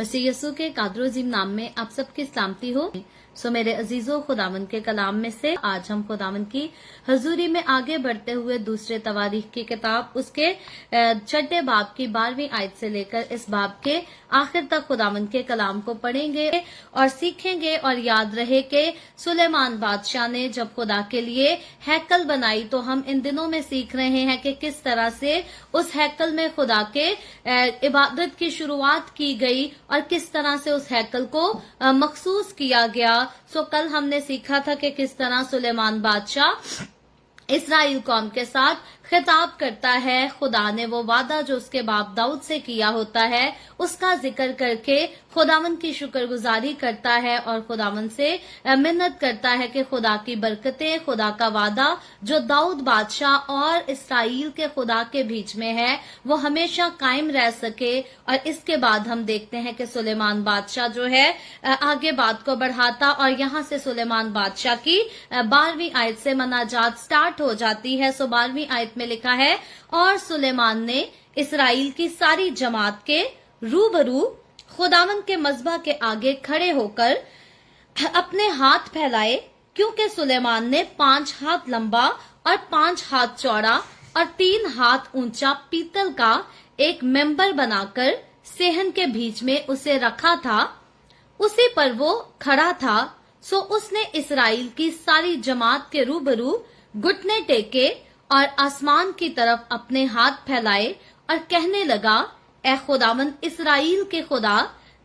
मसीह यसू के कादर अजीम नाम में आप सबकी सलामती हो। सो मेरे अजीजों, खुदावंद के कलाम में से आज हम खुदावंद की हजूरी में आगे बढ़ते हुए दूसरे तवारीख की किताब उसके छठे बाब की 12वीं आयत से लेकर इस बाब के आखिर तक खुदावंद के कलाम को पढ़ेंगे और सीखेंगे। और याद रहे कि सुलेमान बादशाह ने जब खुदा के लिए हैकल बनाई तो हम इन दिनों में सीख रहे हैं कि किस तरह से उस हैकल में खुदा के इबादत की शुरुआत की गई और किस तरह से उस हैकल को मखसूस किया गया। सो कल हमने सीखा था कि किस तरह सुलेमान बादशाह इस्राएल कौम के साथ खिताब करता है। खुदा ने वो वादा जो उसके बाप दाऊद से किया होता है उसका जिक्र करके खुदावन की शुक्रगुजारी करता है और खुदावन से मिन्नत करता है कि खुदा की बरकतें, खुदा का वादा जो दाऊद बादशाह और इस्राएल के खुदा के बीच में है वो हमेशा कायम रह सके। और इसके बाद हम देखते हैं कि सुलेमान बादशाह जो है आगे बात को बढ़ाता और यहाँ से सुलेमान बादशाह की 12वीं आयत से मनाजात स्टार्ट हो जाती है। सो 12वीं आयत में लिखा है, और सुलेमान ने इस्राएल की सारी जमात के रूबरू खुदावन के मज़बा के आगे खड़े होकर अपने हाथ फैलाए, क्योंकि सुलेमान ने 5 हाथ लंबा और 5 हाथ चौड़ा और 3 हाथ ऊंचा पीतल का एक मेंबर बनाकर सेहन के बीच में उसे रखा था। उसी पर वो खड़ा था। सो उसने इस्राएल की सारी जमात के रूबरू घुटने टेके और आसमान की तरफ अपने हाथ फैलाए और कहने लगा, ए खुदावन इस्राएल के खुदा,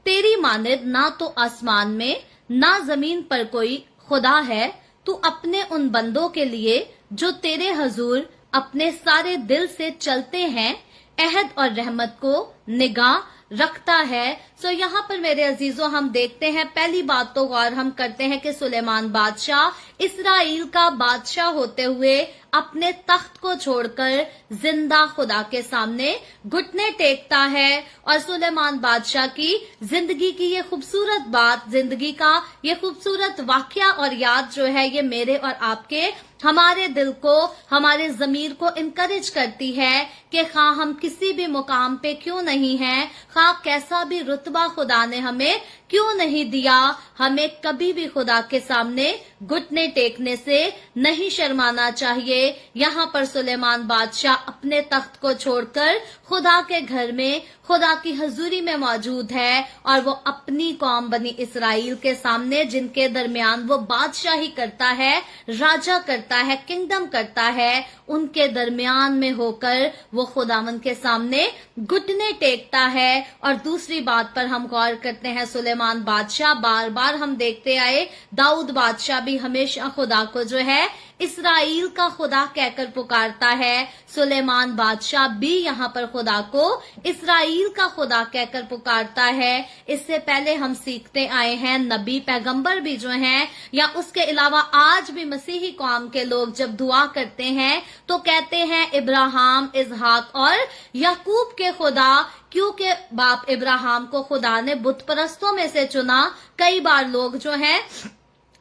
तेरी मानद ना तो आसमान में ना जमीन पर कोई खुदा है। तू अपने उन बंदों के लिए जो तेरे हजूर अपने सारे दिल से चलते हैं अहद और रहमत को निगाह रखता है। सो यहाँ पर मेरे अजीजों हम देखते हैं, पहली बात तो गौर हम करते हैं कि सुलेमान बादशाह इस्राएल का बादशाह होते हुए अपने तख्त को छोड़कर जिंदा खुदा के सामने घुटने टेकता है। और सुलेमान बादशाह की जिंदगी की ये खूबसूरत बात, जिंदगी का ये खूबसूरत वाकया और याद जो है ये मेरे और आपके हमारे दिल को, हमारे जमीर को इनकरेज करती है कि खा हम किसी भी मुकाम पे क्यों नहीं हैं, खा कैसा भी रुतबा खुदा ने हमें क्यों नहीं दिया, हमें कभी भी खुदा के सामने घुटने टेकने से नहीं शर्माना चाहिए। यहाँ पर सुलेमान बादशाह अपने तख्त को छोड़कर खुदा के घर में, खुदा की हजूरी में मौजूद है और वो अपनी कौम बनी इस्राएल के सामने, जिनके दरमियान वो बादशाही करता है, राजा करता है, किंगडम करता है, उनके दरमियान में होकर वो खुदावन के सामने घुटने टेकता है। और दूसरी बात पर हम गौर करते हैं, सुलेमान बादशाह बार बार हम देखते आए, दाऊद बादशाह भी हमेशा खुदा को जो है इस्राएल का खुदा कहकर पुकारता है। सुलेमान बादशाह भी यहाँ पर खुदा को इस्राएल का खुदा कहकर पुकारता है। इससे पहले हम सीखते आए हैं, नबी पैगंबर भी जो हैं या उसके अलावा आज भी मसीही कौम के लोग जब दुआ करते हैं तो कहते हैं इब्राहिम, इसहाक और याकूब के खुदा, क्योंकि बाप इब्राहिम को खुदा ने बुत परस्तों में से चुना। कई बार लोग जो हैं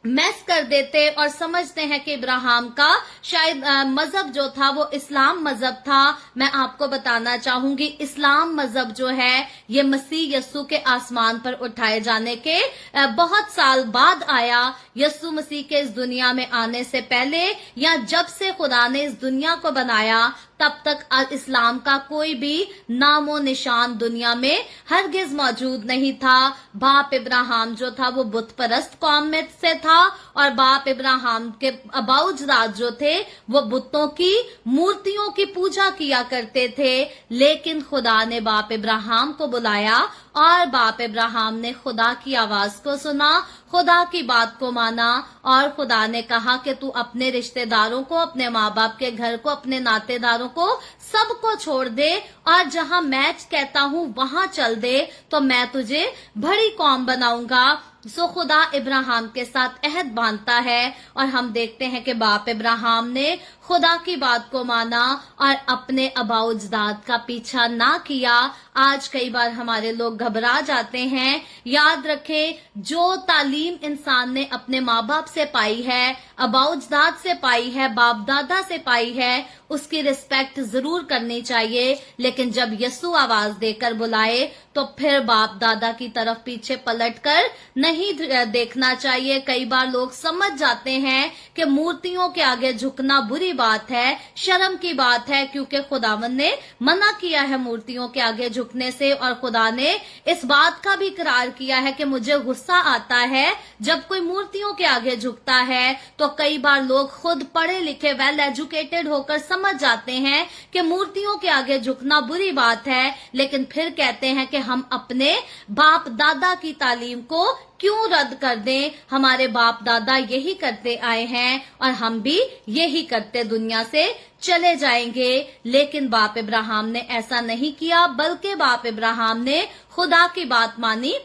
मैस कर देते और समझते हैं कि इब्राहिम का शायद मजहब जो था वो इस्लाम मजहब था। मैं आपको बताना चाहूंगी, इस्लाम मजहब जो है ये मसीह यस्सु के आसमान पर उठाए जाने के बहुत साल बाद आया। यस्सु मसीह के इस दुनिया में आने से पहले या जब से खुदा ने इस दुनिया को बनाया तब तक इस्लाम का कोई भी नामो निशान दुनिया में हरगिज मौजूद नहीं था। बाप इब्राहिम जो था वो बुत परस्त कौम में से था और बाप इब्राहिम के अबाउजदाद जो थे वो बुतों की मूर्तियों की पूजा किया करते थे। लेकिन खुदा ने बाप इब्राहिम को बुलाया और बाप इब्राहिम ने खुदा की आवाज को सुना, खुदा की बात को माना और खुदा ने कहा कि तू अपने रिश्तेदारों को, अपने माँ बाप के घर को, अपने नातेदारों को सबको छोड़ दे और जहां मैं कहता हूं वहां चल दे, तो मैं तुझे बड़ी कौम बनाऊंगा। सो खुदा इब्राहिम के साथ अहद बांधता है और हम देखते हैं कि बाप इब्राहिम ने खुदा की बात को माना और अपने आबाओ अजदाद का पीछा ना किया। आज कई बार हमारे लोग घबरा जाते हैं। याद रखें, जो तालीम इंसान ने अपने माँ बाप से पाई है, आबाओ अजदाद से पाई है, बाप दादा से पाई है, उसकी रिस्पेक्ट जरूर करनी चाहिए। लेकिन जब यस्सु आवाज देकर बुलाए तो फिर बाप दादा की तरफ पीछे पलटकर नहीं देखना चाहिए। कई बार लोग समझ जाते हैं कि मूर्तियों के आगे झुकना बुरी बात है, शर्म की बात है, क्योंकि खुदावंद ने मना किया है मूर्तियों के आगे झुकने से। और खुदा ने इस बात का भी इकरार किया है कि मुझे गुस्सा आता है जब कोई मूर्तियों के आगे झुकता है। तो कई बार लोग खुद पढ़े लिखे वेल एजुकेटेड होकर समझ जाते हैं कि मूर्तियों के आगे झुकना बुरी बात है, लेकिन फिर कहते हैं कि हम अपने बाप दादा की तालीम को क्यों रद्द कर दें। हमारे बाप दादा यही करते आए हैं और हम भी यही करते दुनिया से चले जाएंगे। लेकिन बाप इब्राहिम ने ऐसा नहीं किया, बल्कि बाप इब्राहिम ने खुदा की बात मानी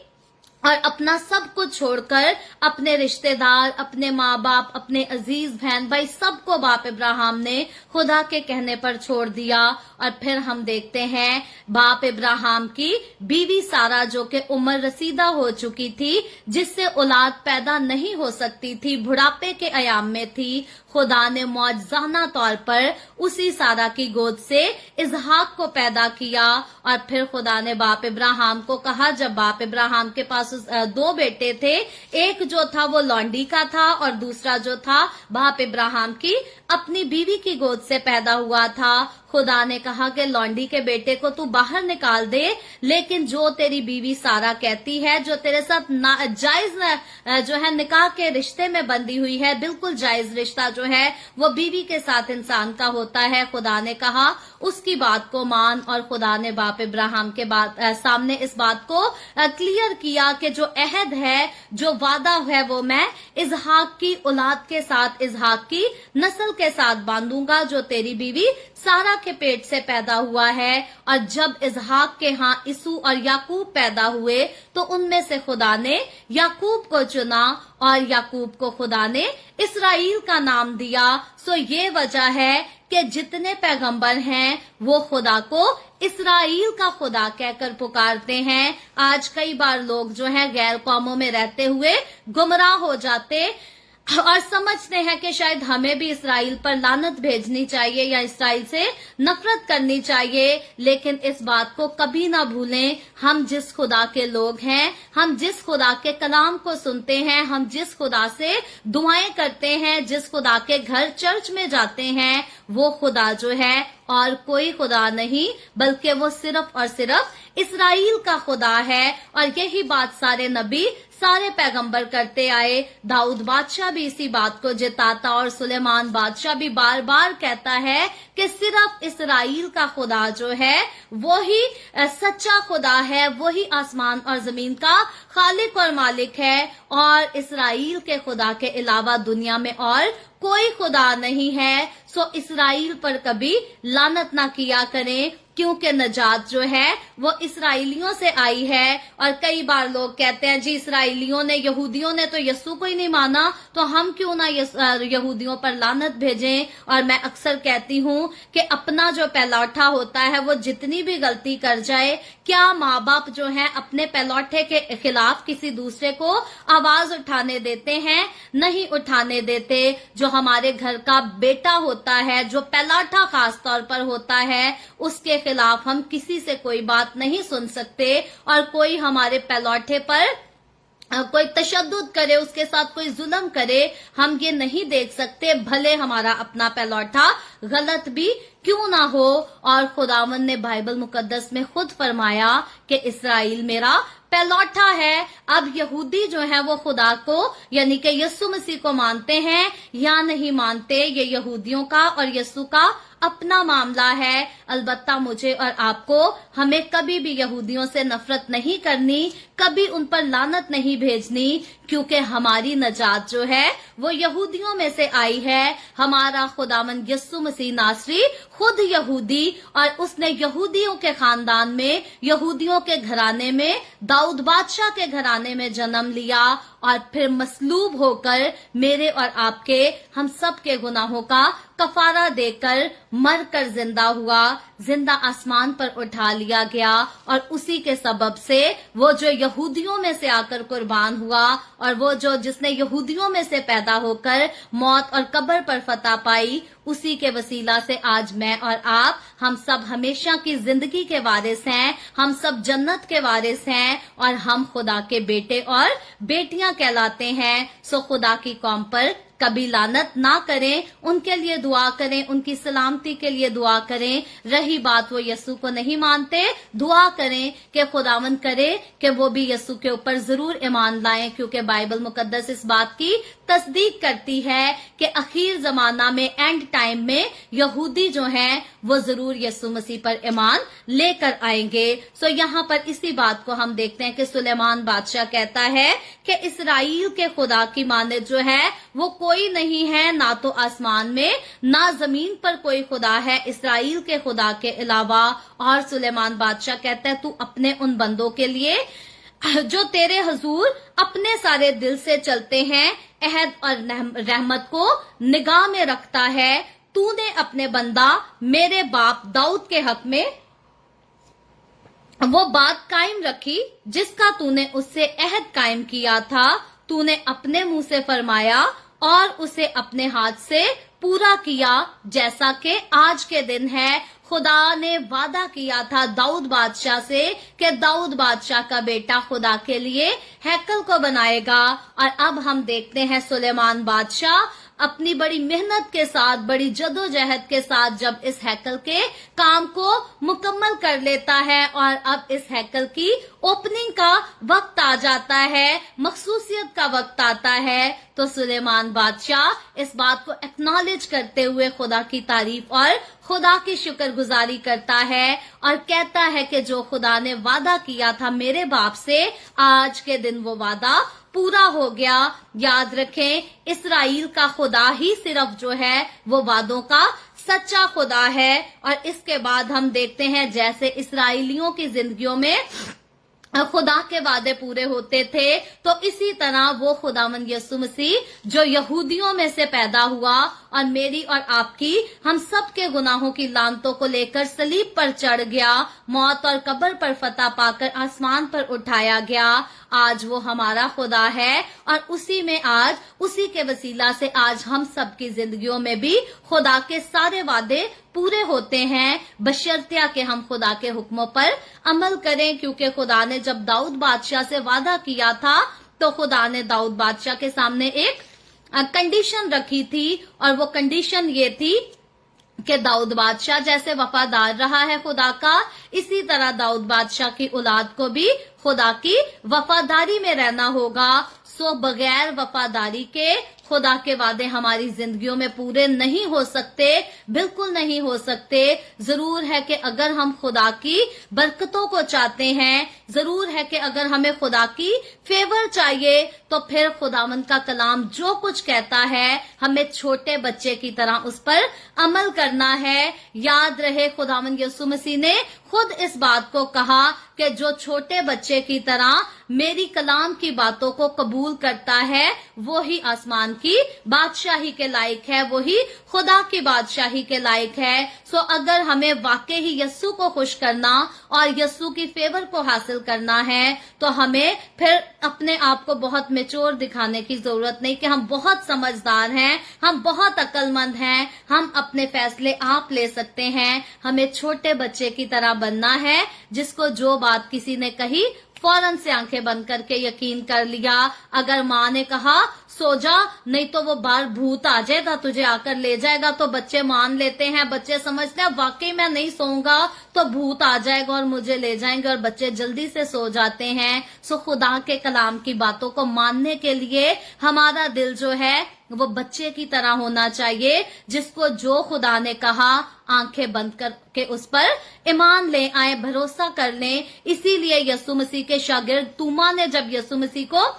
और अपना सब कुछ छोड़कर अपने रिश्तेदार, अपने माँ बाप, अपने अजीज बहन भाई सबको बाप इब्राहिम ने खुदा के कहने पर छोड़ दिया। और फिर हम देखते हैं बाप इब्राहिम की बीवी सारा, जो कि उम्र रसीदा हो चुकी थी, जिससे औलाद पैदा नहीं हो सकती थी, बुढ़ापे के अयाम में थी। खुदा ने मौजज़ाना तौर पर उसी सारा की गोद से इसहाक को पैदा किया। और फिर खुदा ने बाप इब्राहिम को कहा, जब बाप इब्राहिम के पास दो बेटे थे, एक जो था वो लौंडी का था और दूसरा जो था बाप इब्राहिम की अपनी बीवी की गोद से पैदा हुआ था। खुदा ने कहा कि लौंडी के बेटे को तू बाहर निकाल दे, लेकिन जो तेरी बीवी सारा कहती है, जो तेरे साथ जायज जो है निकाह के रिश्ते में बंधी हुई है, बिल्कुल जायज रिश्ता जो है वो बीवी के साथ इंसान का होता है, खुदा ने कहा उसकी बात को मान। और खुदा ने बाप इब्राहिम के सामने इस बात को क्लियर किया कि जो अहद है, जो वादा है, वो मैं इसहाक की औलाद के साथ, इसहाक की नस्ल के साथ बांधूंगा, जो तेरी बीवी सारा के पेट से पैदा हुआ है। और जब इसहाक के यहाँ इसू और याकूब पैदा हुए तो उनमें से खुदा ने याकूब को चुना और याकूब को खुदा ने इसराइल का नाम दिया। सो ये वजह है कि जितने पैगंबर हैं वो खुदा को इसराइल का खुदा कहकर पुकारते हैं। आज कई बार लोग जो हैं गैर कौमों में रहते हुए गुमराह हो जाते और समझते हैं कि शायद हमें भी इसराइल पर लानत भेजनी चाहिए या इसराइल से नफरत करनी चाहिए। लेकिन इस बात को कभी ना भूलें, हम जिस खुदा के लोग हैं, हम जिस खुदा के कलाम को सुनते हैं, हम जिस खुदा से दुआएं करते हैं, जिस खुदा के घर चर्च में जाते हैं, वो खुदा जो है और कोई खुदा नहीं, बल्कि वो सिर्फ और सिर्फ इसराइल का खुदा है। और यही बात सारे नबी, सारे पैगंबर करते आए। दाऊद बादशाह भी इसी बात को जताता और सुलेमान बादशाह भी बार बार कहता है कि सिर्फ इसराइल का खुदा जो है वही सच्चा खुदा है, वही आसमान और जमीन का खालिक और मालिक है, और इसराइल के खुदा के अलावा दुनिया में और कोई खुदा नहीं है। सो इसराइल पर कभी लानत ना किया करें, क्योंकि नजात जो है वो इसराइलियों से आई है। और कई बार लोग कहते हैं जी इसराइलियों ने, यहूदियों ने तो यस्सु को ही नहीं माना, तो हम क्यों ना यहूदियों पर लानत भेजें। और मैं अक्सर कहती हूँ कि अपना जो पैलौठा होता है वो जितनी भी गलती कर जाए, क्या माँ बाप जो है अपने पैलौठे के खिलाफ किसी दूसरे को आवाज उठाने देते हैं? नहीं उठाने देते। जो हमारे घर का बेटा होता है, जो पैलौठा खास तौर पर होता है, उसके खिलाफ हम किसी से कोई बात नहीं सुन सकते। और कोई हमारे पैलौठे पर कोई तशद्दुद करे, उसके साथ कोई जुल्म करे, हम ये नहीं देख सकते, भले हमारा अपना पैलौठा गलत भी क्यों ना हो। और खुदावंद ने बाइबल मुकद्दस में खुद फरमाया कि इसराइल मेरा पैलौठा है। अब यहूदी जो है वो खुदा को यानी कि यस्सु मसीह को मानते हैं या नहीं मानते, ये यहूदियों का और यस्सु का अपना मामला है। अलबत्ता मुझे और आपको, हमें कभी भी यहूदियों से नफरत नहीं करनी, कभी उन पर लानत नहीं भेजनी, क्योंकि हमारी नजात जो है वो यहूदियों में से आई है। हमारा खुदावंद यस्सु मसीह नासरी खुद यहूदी, और उसने यहूदियों के खानदान में, यहूदियों के घराने में, दाऊद बादशाह के घराने में जन्म लिया। और फिर मसलूब होकर मेरे और आपके हम सब के गुनाहों का कफारा देकर मर कर जिंदा हुआ, जिंदा आसमान पर उठा लिया गया, और उसी के सबब से वो जो यहूदियों में से आकर कुर्बान हुआ और वो जो जिसने यहूदियों में से पैदा होकर मौत और कब्र पर फतह पाई, उसी के वसीला से आज मैं और आप हम सब हमेशा की जिंदगी के वारिस हैं, हम सब जन्नत के वारिस हैं और हम खुदा के बेटे और बेटियां कहलाते हैं। सो खुदा की कौम पर कभी लानत ना करें, उनके लिए दुआ करें, उनकी सलामती के लिए दुआ करें। रही बात वो यस्सु को नहीं मानते, दुआ करें कि खुदावंद करे कि वो भी यस्सु के ऊपर जरूर ईमान लाएं, क्योंकि बाइबल मुकद्दस इस बात की तस्दीक करती है कि आखिर जमाना में, एंड टाइम में यहूदी जो हैं वो जरूर यस्सु मसीह पर ईमान लेकर आएंगे। सो यहाँ पर इसी बात को हम देखते हैं कि सुलेमान बादशाह कहता है कि इसराइल के खुदा की माने जो है वो कोई नहीं है, ना तो आसमान में ना जमीन पर कोई खुदा है इसराइल के खुदा के अलावा। और सुलेमान बादशाह कहता है तू अपने उन बंदों के लिए जो तेरे हुजूर अपने सारे दिल से चलते हैं, अहद और रहमत को निगाह में रखता है, तूने अपने बंदा मेरे बाप दाऊद के हक में वो बात कायम रखी जिसका तूने उससे अहद कायम किया था। तूने अपने मुंह से फरमाया और उसे अपने हाथ से पूरा किया, जैसा कि आज के दिन है। खुदा ने वादा किया था दाऊद बादशाह से कि दाऊद बादशाह का बेटा खुदा के लिए हैकल को बनाएगा। और अब हम देखते हैं सुलेमान बादशाह अपनी बड़ी मेहनत के साथ, बड़ी जदोजहद के साथ जब इस हैकल के काम को मुकम्मल कर लेता है और अब इस हैकल की ओपनिंग का वक्त आ जाता है, मखसूसियत का वक्त आता है, तो सुलेमान बादशाह इस बात को एक्नॉलेज करते हुए खुदा की तारीफ और खुदा की शुक्रगुजारी करता है और कहता है कि जो खुदा ने वादा किया था मेरे बाप से, आज के दिन वो वादा पूरा हो गया। याद रखें, इसराइल का खुदा ही सिर्फ जो है वो वादों का सच्चा खुदा है। और इसके बाद हम देखते हैं जैसे इसराइलियों की जिंदगियों में खुदा के वादे पूरे होते थे, तो इसी तरह वो खुदावंद यीशु मसीह जो यहूदियों में से पैदा हुआ और मेरी और आपकी हम सब के गुनाहों की लानतों को लेकर सलीब पर चढ़ गया, मौत और कब्र पर फतह पाकर आसमान पर उठाया गया, आज वो हमारा खुदा है और उसी में आज, उसी के वसीला से आज हम सब की जिंदगियों में भी खुदा के सारे वादे पूरे होते हैं, बशर्तिया के हम खुदा के हुक्मों पर अमल करें। क्योंकि खुदा ने जब दाऊद बादशाह से वादा किया था तो खुदा ने दाऊद बादशाह के सामने एक कंडीशन रखी थी और वो कंडीशन ये थी कि दाऊद बादशाह जैसे वफादार रहा है खुदा का, इसी तरह दाऊद बादशाह की औलाद को भी खुदा की वफादारी में रहना होगा। सो बगैर वफादारी के खुदा के वादे हमारी जिंदगियों में पूरे नहीं हो सकते, बिल्कुल नहीं हो सकते। जरूर है कि अगर हम खुदा की बरकतों को चाहते हैं, जरूर है कि अगर हमें खुदा की फेवर चाहिए, तो फिर खुदावंद का कलाम जो कुछ कहता है हमें छोटे बच्चे की तरह उस पर अमल करना है। याद रहे, खुदावंद यीशु मसीह ने खुद इस बात को कहा कि जो छोटे बच्चे की तरह मेरी कलाम की बातों को कबूल करता है वो ही आसमान की बादशाही के लायक है, वो ही खुदा की बादशाही के लायक है। सो अगर हमें वाकई ही यस्सु को खुश करना और यस्सु की फेवर को हासिल करना है, तो हमें फिर अपने आप को बहुत मैच्योर दिखाने की जरूरत नहीं कि हम बहुत समझदार हैं, हम बहुत अक्लमंद हैं, हम अपने फैसले आप ले सकते हैं। हमें छोटे बच्चे की तरह बनना है जिसको जो बात किसी ने कही फौरन से आंखें बंद करके यकीन कर लिया। अगर माँ ने कहा सो जा, नहीं तो वो बाहर भूत आ जाएगा तुझे आकर ले जाएगा, तो बच्चे मान लेते हैं, बच्चे समझते हैं वाकई मैं नहीं सोऊंगा तो भूत आ जाएगा और मुझे ले जाएंगे, और बच्चे जल्दी से सो जाते हैं। सो खुदा के कलाम की बातों को मानने के लिए हमारा दिल जो है वो बच्चे की तरह होना चाहिए, जिसको जो खुदा ने कहा आंखें बंद करके उस पर ईमान ले आए, भरोसा कर लें। इसीलिए यीशु मसीह के शागिर्द तूमा ने जब यीशु मसीह को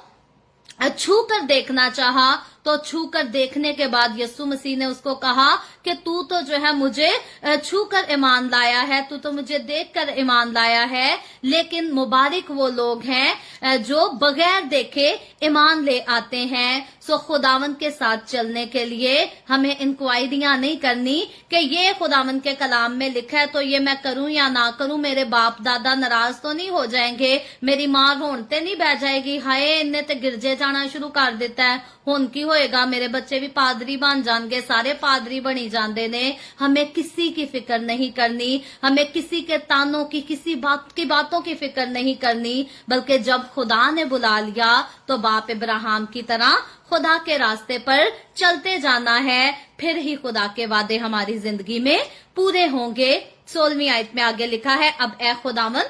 छू कर देखना चाहा तो छू कर देखने के बाद यीशु मसीह ने उसको कहा कि तू तो जो है मुझे छू कर ईमान लाया है, तू तो मुझे देख कर ईमान लाया है, लेकिन मुबारक वो लोग हैं जो बगैर देखे ईमान ले आते हैं। सो खुदावंद के साथ चलने के लिए हमें इंक्वायरियां नहीं करनी कि ये खुदावंद के कलाम में लिखा है तो ये मैं करूं या ना करूं, मेरे बाप दादा नाराज तो नहीं हो जाएंगे, मेरी मां रोनते नहीं बह जाएगी, हाय इन्हें तो गिरजे जाना शुरू कर देता है, हुन की होएगा, मेरे बच्चे भी पादरी बन जाएंगे, सारे पादरी बनी जाते ने। हमें किसी की फिक्र नहीं करनी, हमें किसी के तानों की, किसी बात की बातों की फिक्र नहीं करनी, बल्कि जब खुदा ने बुला लिया तो बाप इब्राहिम की तरह खुदा के रास्ते पर चलते जाना है, फिर ही खुदा के वादे हमारी जिंदगी में पूरे होंगे। 16वीं आयत में आगे लिखा है, अब ए खुदावंद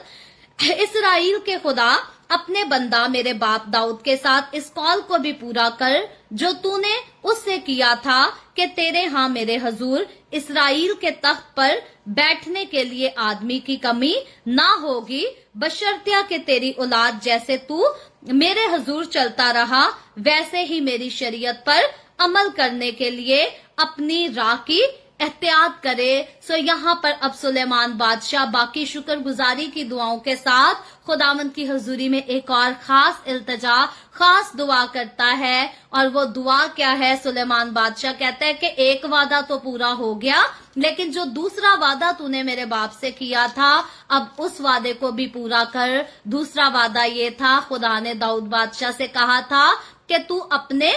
इस्राएल के खुदा अपने बंदा मेरे बाप दाऊद के साथ इस कॉल को भी पूरा कर जो तूने उससे किया था कि तेरे हां मेरे हजूर इस्राएल के तख्त पर बैठने के लिए आदमी की कमी ना होगी, बशर्तिया कि तेरी औलाद जैसे तू मेरे हजूर चलता रहा वैसे ही मेरी शरीयत पर अमल करने के लिए अपनी राह की एहतियात करे। सो यहाँ पर अब सुलेमान बादशाह बाकी शुक्रगुजारी की दुआओं के साथ खुदावंद की हजूरी में एक और खास इल्तजा, खास दुआ करता है। और वो दुआ क्या है? सुलेमान बादशाह कहता है कि एक वादा तो पूरा हो गया, लेकिन जो दूसरा वादा तूने मेरे बाप से किया था अब उस वादे को भी पूरा कर। दूसरा वादा ये था, खुदा ने दाऊद बादशाह से कहा था कि तू अपने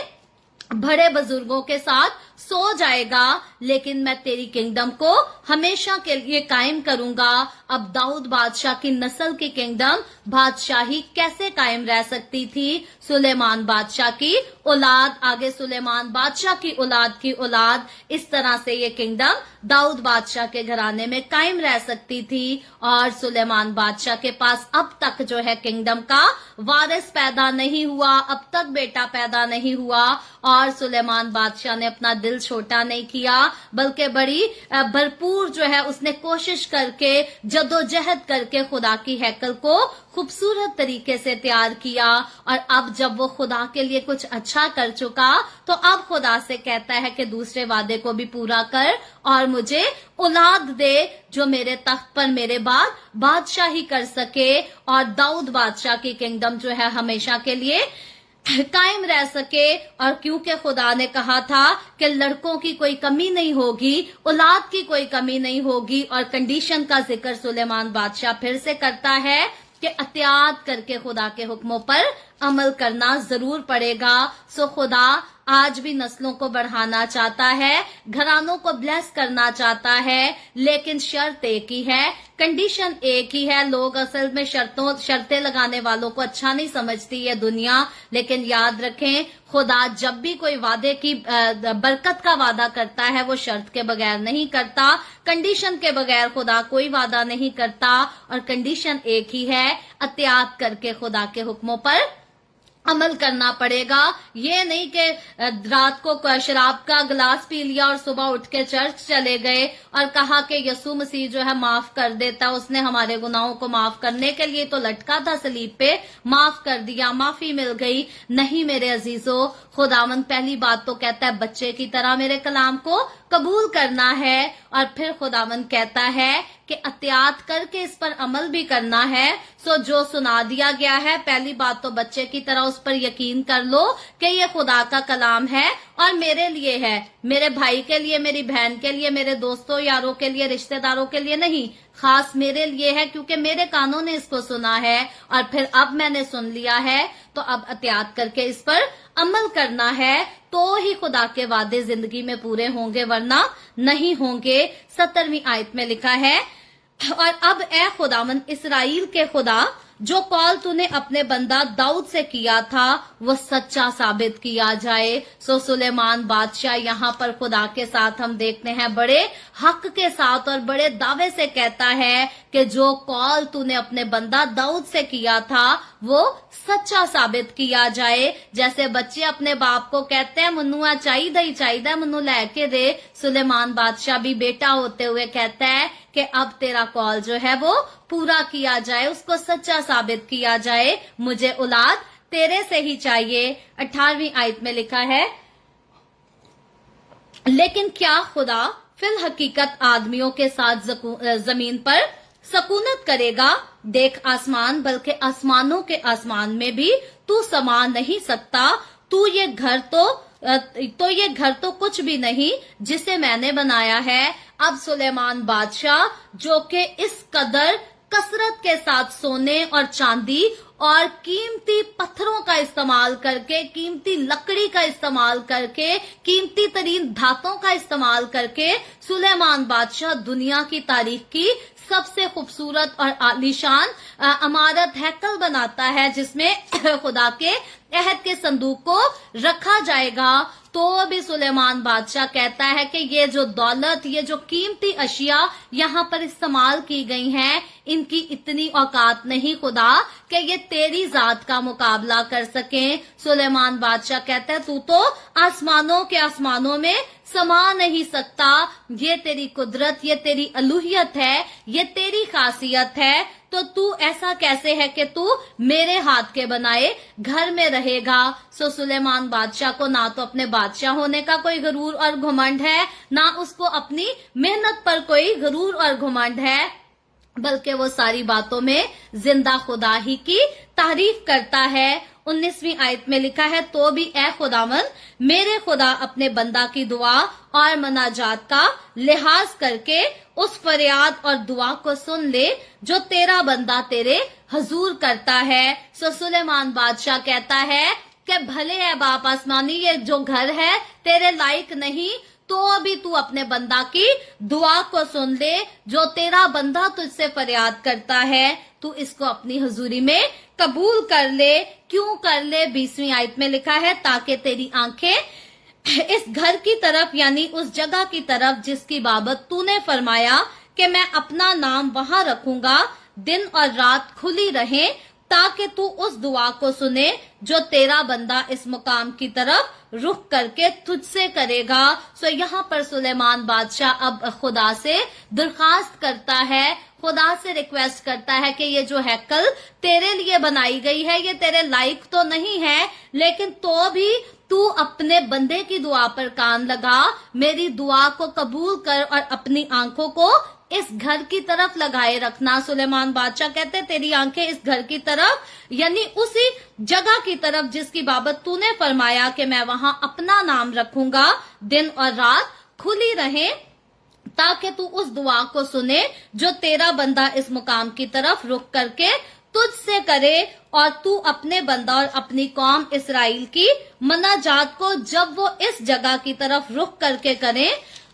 बड़े बुजुर्गों के साथ सो जाएगा, लेकिन मैं तेरी किंगडम को हमेशा के लिए कायम करूंगा। अब दाऊद बादशाह की नस्ल की किंगडम, बादशाही कैसे कायम रह सकती थी? सुलेमान बादशाह की औलाद, आगे सुलेमान बादशाह की औलाद, इस तरह से ये किंगडम दाऊद बादशाह के घराने में कायम रह सकती थी। और सुलेमान बादशाह के पास अब तक जो है किंगडम का वारिस पैदा नहीं हुआ, अब तक बेटा पैदा नहीं हुआ। और सुलेमान बादशाह ने अपना दिल छोटा नहीं किया, बल्कि बड़ी भरपूर जो है उसने कोशिश करके, जदोजहद करके खुदा की हैकल को खूबसूरत तरीके से तैयार किया। और अब जब वो खुदा के लिए कुछ अच्छा कर चुका तो अब खुदा से कहता है कि दूसरे वादे को भी पूरा कर और मुझे औलाद दे जो मेरे तख्त पर मेरे बाद बादशाही कर सके और दाऊद बादशाह की किंगडम जो है हमेशा के लिए कायम रह सके। और क्योंकि खुदा ने कहा था कि लड़कों की कोई कमी नहीं होगी, औलाद की कोई कमी नहीं होगी, और कंडीशन का जिक्र सुलेमान बादशाह फिर से करता है कि एहतियात करके खुदा के हुक्मों पर अमल करना जरूर पड़ेगा। सो खुदा आज भी नस्लों को बढ़ाना चाहता है, घरानों को ब्लेस करना चाहता है, लेकिन शर्त एक ही है, कंडीशन एक ही है। लोग असल में शर्तें लगाने वालों को अच्छा नहीं समझती है दुनिया, लेकिन याद रखें खुदा जब भी कोई वादे की बरकत का वादा करता है वो शर्त के बगैर नहीं करता, कंडीशन के बगैर खुदा कोई वादा नहीं करता। और कंडीशन एक ही है, एहतियात करके खुदा के हुक्मों पर अमल करना पड़ेगा। ये नहीं कि रात को शराब का गिलास पी लिया और सुबह उठ के चर्च चले गए और कहा कि यीशु मसीह जो है माफ कर देता, उसने हमारे गुनाहों को माफ करने के लिए तो लटका था सलीब पे, माफ कर दिया, माफी मिल गई। नहीं मेरे अजीजों, खुदावंद पहली बात तो कहता है बच्चे की तरह मेरे कलाम को कबूल करना है, और फिर खुदावंद कहता है कि एहतियात करके इस पर अमल भी करना है। सो जो सुना दिया गया है, पहली बात तो बच्चे की तरह उस पर यकीन कर लो कि ये खुदा का कलाम है और मेरे लिए है, मेरे भाई के लिए, मेरी बहन के लिए, मेरे दोस्तों यारों के लिए, रिश्तेदारों के लिए नहीं, खास मेरे लिए है, क्योंकि मेरे कानों ने इसको सुना है और फिर अब मैंने सुन लिया है, तो अब एहतियात करके इस पर अमल करना है, तो ही खुदा के वादे जिंदगी में पूरे होंगे, वरना नहीं होंगे। 17वीं आयत में लिखा है, और अब ए खुदावंद इस्राएल के खुदा, जो कॉल तूने अपने बंदा दाऊद से किया था वो सच्चा साबित किया जाए। सो सुलेमान बादशाह यहाँ पर खुदा के साथ हम देखते हैं बड़े हक के साथ और बड़े दावे से कहता है कि जो कॉल तूने अपने बंदा दाऊद से किया था वो सच्चा साबित किया जाए। जैसे बच्चे अपने बाप को कहते हैं मन्नू चाहिए मन्नू लेके दे, सुलेमान बादशाह भी बेटा होते हुए कहता है कि अब तेरा कॉल जो है वो पूरा किया जाए, उसको सच्चा साबित किया जाए, मुझे औलाद तेरे से ही चाहिए। 18वीं आयत में लिखा है, लेकिन क्या खुदा फिल हकीकत आदमियों के साथ जमीन पर सकूनत करेगा? देख आसमान, बल्कि आसमानों के आसमान में भी तू समा नहीं सकता। ये घर तो कुछ भी नहीं जिसे मैंने बनाया है। अब सुलेमान बादशाह, जो कि इस कदर कसरत के साथ सोने और चांदी और कीमती पत्थरों का इस्तेमाल करके, कीमती लकड़ी का इस्तेमाल करके, कीमती तरीन धातों का इस्तेमाल करके सुलेमान बादशाह दुनिया की तारीख की सबसे खूबसूरत और आलीशान इमारत हैकल बनाता है, जिसमें खुदा के अहद के संदूक को रखा जाएगा। तो भी सुलेमान बादशाह कहता है कि ये जो दौलत, ये जो कीमती अशिया यहाँ पर इस्तेमाल की गई हैं, इनकी इतनी औकात नहीं खुदा कि ये तेरी जात का मुकाबला कर सकें। सुलेमान बादशाह कहता है तू तो आसमानों के आसमानों में समा नहीं सकता। ये तेरी कुदरत, ये तेरी अलूहियत है, ये तेरी खासियत है। तो तू ऐसा कैसे है कि तू मेरे हाथ के बनाए घर में रहेगा? सुलेमान बादशाह को ना तो अपने बादशाह होने का कोई गरूर और घमंड है, ना उसको अपनी मेहनत पर कोई गरूर और घमंड है, बल्कि वो सारी बातों में जिंदा खुदा ही की तारीफ करता है। 19वीं आयत में लिखा है, तो भी ए खुदावन मेरे खुदा अपने बंदा की दुआ और मनाजात का लिहाज करके उस फरियाद और दुआ को सुन ले जो तेरा बंदा तेरे हजूर करता है। सुलेमान बादशाह कहता है कि भले है बाप आसमानी, ये जो घर है तेरे लायक नहीं, तो भी तू अपने बंदा की दुआ को सुन ले, जो तेरा बंदा तुझसे फरियाद करता है, तू इसको अपनी हजूरी में कबूल कर ले। क्यों कर ले? 20वीं आयत में लिखा है, ताकि तेरी आंखें इस घर की तरफ, यानी उस जगह की तरफ जिसकी बाबत तूने फरमाया कि मैं अपना नाम वहां रखूंगा, दिन और रात खुली रहे, ताकि तू उस दुआ को सुने जो तेरा बंदा इस मुकाम की तरफ रुख करके तुझसे करेगा। यहाँ पर सुलेमान बादशाह अब खुदा से दरखास्त करता है, खुदा से रिक्वेस्ट करता है कि ये जो हैकल तेरे लिए बनाई गई है, ये तेरे लायक तो नहीं है, लेकिन तो भी तू अपने बंदे की दुआ पर कान लगा, मेरी दुआ को कबूल कर और अपनी आंखों को इस घर की तरफ लगाए रखना। सुलेमान बादशाह कहते तेरी आंखें इस घर की तरफ, यानी उसी जगह की तरफ जिसकी बाबत तूने फरमाया कि मैं वहां अपना नाम रखूंगा, दिन और रात खुली रहे, ताकि तू उस दुआ को सुने जो तेरा बंदा इस मुकाम की तरफ रुख करके तुझसे करे, और तू अपने बंदा और अपनी कौम इसराइल की मनाजात को जब वो इस जगह की तरफ रुख करके करें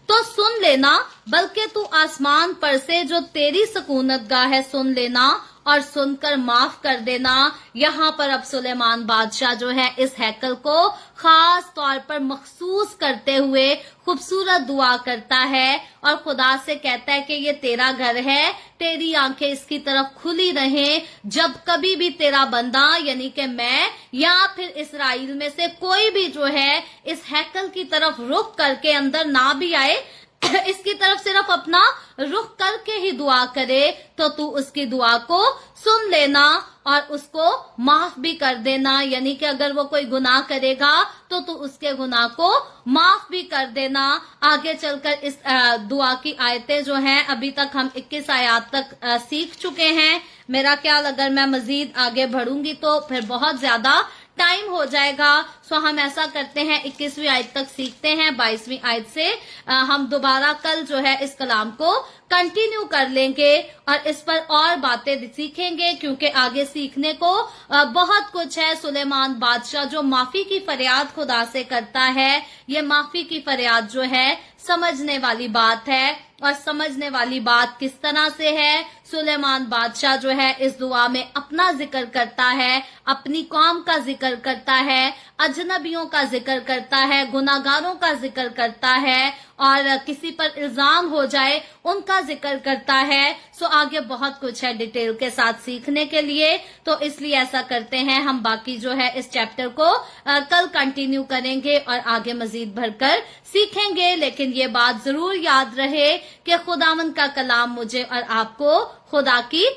तो सुन लेना, बल्कि तू आसमान पर से जो तेरी सकूनत गाह है सुन लेना और सुनकर माफ कर देना। यहाँ पर अब सुलेमान बादशाह जो है इस हैकल को खास तौर पर मखसूस करते हुए खूबसूरत दुआ करता है और खुदा से कहता है कि ये तेरा घर है, तेरी आंखें इसकी तरफ खुली रहें, जब कभी भी तेरा बंदा यानी कि मैं या फिर इसराइल में से कोई भी जो है इस हैकल की तरफ रुख करके अंदर ना भी आए, इसकी तरफ सिर्फ अपना रुख करके ही दुआ करे, तो तू उसकी दुआ को सुन लेना और उसको माफ भी कर देना। यानी कि अगर वो कोई गुनाह करेगा तो तू उसके गुनाह को माफ भी कर देना। आगे चलकर इस दुआ की आयतें जो हैं, अभी तक हम 21 आयत तक सीख चुके हैं। मेरा ख्याल अगर मैं मजीद आगे बढ़ूंगी तो फिर बहुत ज्यादा टाइम हो जाएगा। सो हम ऐसा करते हैं 21वीं आयत तक सीखते हैं, 22वीं आयत से हम दोबारा कल जो है इस कलाम को कंटिन्यू कर लेंगे और इस पर और बातें सीखेंगे, क्योंकि आगे सीखने को बहुत कुछ है। सुलेमान बादशाह जो माफी की फरियाद खुदा से करता है, ये माफी की फरियाद जो है समझने वाली बात है, और समझने वाली बात किस तरह से है। सुलेमान बादशाह जो है इस दुआ में अपना जिक्र करता है, अपनी कौम का जिक्र करता है, अजनबियों का जिक्र करता है, गुनाहगारों का जिक्र करता है, और किसी पर इल्जाम हो जाए उनका जिक्र करता है। सो आगे बहुत कुछ है डिटेल के साथ सीखने के लिए, तो इसलिए ऐसा करते हैं हम बाकी जो है इस चैप्टर को कल कंटिन्यू करेंगे और आगे मजीद भरकर सीखेंगे। लेकिन ये बात जरूर याद रहे कि खुदावंद का कलाम मुझे और आपको खुदा की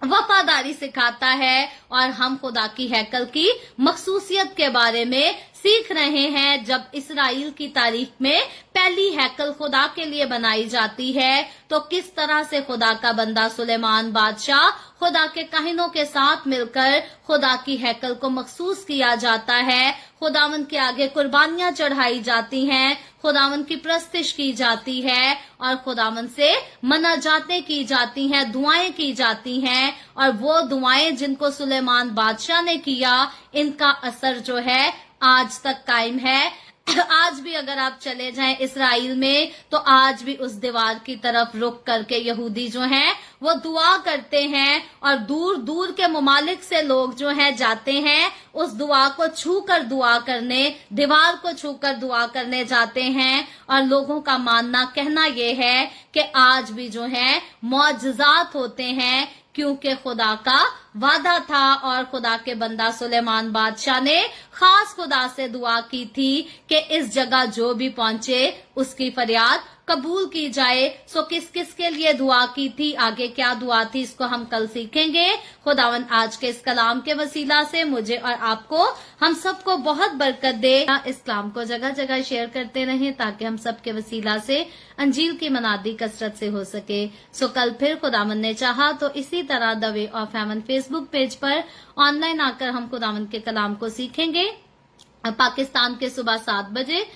वफादारी सिखाता है, और हम खुदा की हैकल की मखसूसियत के बारे में सीख रहे हैं। जब इसराइल की तारीख में पहली हैकल खुदा के लिए बनाई जाती है, तो किस तरह से खुदा का बंदा सुलेमान बादशाह खुदा के काहिनों के साथ मिलकर खुदा की हैकल को मखसूस किया जाता है, खुदावंद के आगे कुर्बानियां चढ़ाई जाती हैं, खुदावंद की प्रस्तिश की जाती है और खुदावंद से मनाजातें की जाती हैं, दुआएं की जाती हैं। और वो दुआएं जिनको सुलेमान बादशाह ने किया, इनका असर जो है आज तक कायम है। आज भी अगर आप चले जाएं इसराइल में, तो आज भी उस दीवार की तरफ रुक करके यहूदी जो हैं वो दुआ करते हैं, और दूर दूर के ममालिक से लोग जो हैं जाते हैं उस दुआ को छू कर दुआ करने, दीवार को छू कर दुआ करने जाते हैं। और लोगों का मानना, कहना ये है कि आज भी जो है मौजज़ात होते हैं, क्योंकि खुदा का वादा था और खुदा के बंदा सुलेमान बादशाह ने खास खुदा से दुआ की थी कि इस जगह जो भी पहुंचे उसकी फरियाद कबूल की जाए। सो किस किस के लिए दुआ की थी, आगे क्या दुआ थी, इसको हम कल सीखेंगे। खुदावंद आज के इस कलाम के वसीला से मुझे और आपको, हम सबको बहुत बरकत दे। इस कलाम को जगह जगह शेयर करते रहें ताकि हम सबके वसीला से अंजील की मनादी कसरत से हो सके। सो कल फिर खुदावंद ने चाहा तो इसी तरह the way of haven Facebook page पर ऑनलाइन आकर हम खुदावंद के कलाम को सीखेंगे। पाकिस्तान के सुबह 7 बजे,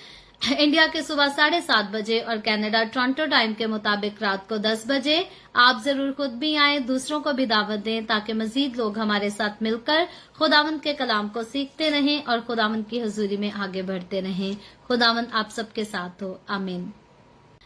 इंडिया के सुबह 7:30 बजे और कनाडा टोरंटो टाइम के मुताबिक रात को 10 बजे। आप जरूर खुद भी आएं, दूसरों को भी दावत दें ताकि मजीद लोग हमारे साथ मिलकर खुदावंद के कलाम को सीखते रहें और खुदावंद की हजूरी में आगे बढ़ते रहें। खुदावंद आप सबके साथ हो। आमीन।